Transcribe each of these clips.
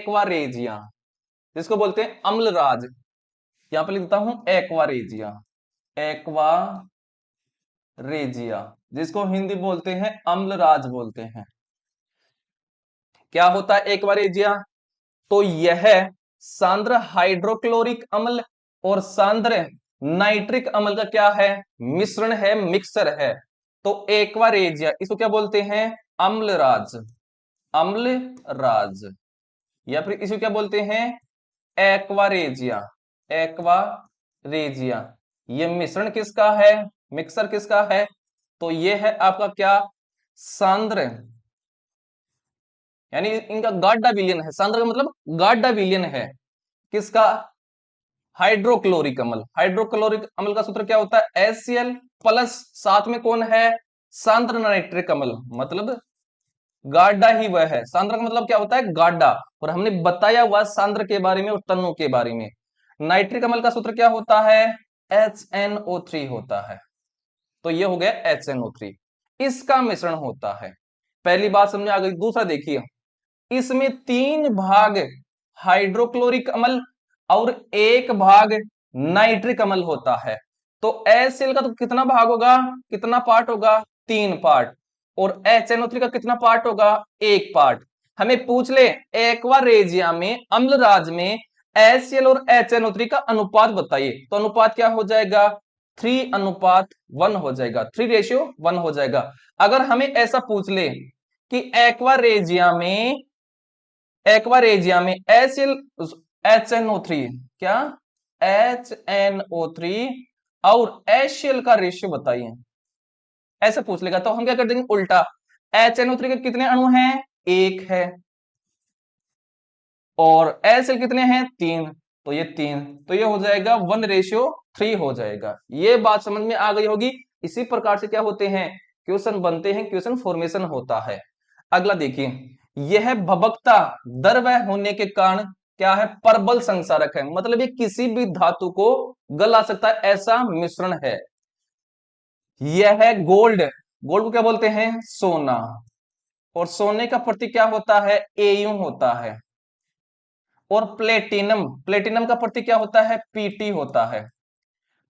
Aqua regia, जिसको बोलते हैं अम्लराज। यहां पर लिखता हूं एक्वारेजिया, एक्वारेजिया, जिसको हिंदी बोलते हैं अम्लराज बोलते हैं। क्या होता है एक्वारेजिया? तो यह सांद्र हाइड्रोक्लोरिक अम्ल और सांद्र नाइट्रिक अम्ल का क्या है? मिश्रण है, मिक्सर है। तो एक्वारेजिया इसको क्या बोलते हैं? अम्लराज, अम्लराज, या फिर इसे क्या बोलते हैं? Aqua regia, aqua regia. ये मिश्रण किसका है? मिक्सर किसका है? तो ये है आपका क्या? सांद्र, यानी इनका गाढ़ा विलयन है। सांद्र का मतलब गाढ़ा विलयन है। किसका? हाइड्रोक्लोरिक अम्ल। हाइड्रोक्लोरिक अम्ल का सूत्र क्या होता है? HCl प्लस साथ में कौन है? सांद्र नाइट्रिक अम्ल, मतलब गाढ़ा ही वह है। सांद्र का मतलब क्या होता है? गाढ़ा। और हमने बताया हुआ सांद्र के बारे में और तन्नों के बारे में। नाइट्रिक अम्ल का सूत्र क्या होता है? HNO3 होता है। तो ये हो गया HNO3, इसका मिश्रण होता है। पहली बात समझ आ गई। दूसरा देखिए, इसमें 3 भाग हाइड्रोक्लोरिक अम्ल और 1 भाग नाइट्रिक अम्ल होता है। तो HCl का तो कितना भाग होगा? कितना पार्ट होगा? 3 पार्ट। और HNO3 का कितना पार्ट होगा? 1 पार्ट। हमें पूछ ले एक्वारेजिया में, अम्लराज में HCl और HNO3 का अनुपात बताइए। तो अनुपात क्या हो जाएगा? 3:1 हो जाएगा, 3:1 हो जाएगा। अगर हमें ऐसा पूछ ले कि एक्वारेजिया में HCl HNO3 क्या? HNO3 और HCl का रेशियो बताइए, ऐसे पूछ लेगा। तो हम क्या कर देंगे? उल्टा। HNO3 के कितने अणु हैं? 1 है। और HCl कितने हैं? 3। तो ये 3, तो ये हो जाएगा 1:3 हो जाएगा। ये बात समझ में आ गई होगी। इसी प्रकार से क्या होते हैं? क्वेश्चन बनते हैं, क्वेश्चन फॉर्मेशन होता है। अगला देखिए, यह भभकता द्रव्य होने के कारण क्या है? प्रबल संक्षारक है, मतलब ये किसी भी धातु को गला सकता है, ऐसा मिश्रण है। यह है गोल्ड, गोल्ड को क्या बोलते हैं? सोना। और सोने का प्रतीक क्या होता है? Au होता है। और प्लेटिनम, प्लेटिनम का प्रतीक क्या होता है? Pt होता है।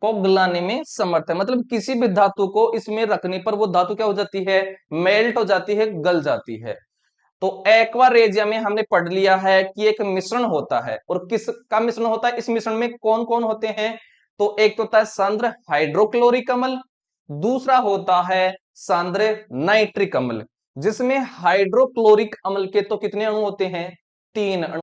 को गलाने में समर्थ है, मतलब किसी भी धातु को इसमें रखने पर वो धातु क्या हो जाती है? मेल्ट हो जाती है, गल जाती है। तो एक्वारेजिया में हमने पढ़ लिया है कि एक मिश्रण होता है। और किसका मिश्रण होता है? इस मिश्रण में कौन कौन होते हैं? तो एक तो होता है सांद्र हाइड्रोक्लोरिक अम्ल, दूसरा होता है सांद्र नाइट्रिक अम्ल, जिसमें हाइड्रोक्लोरिक अम्ल के तो कितने अणु होते हैं? 3 अणु।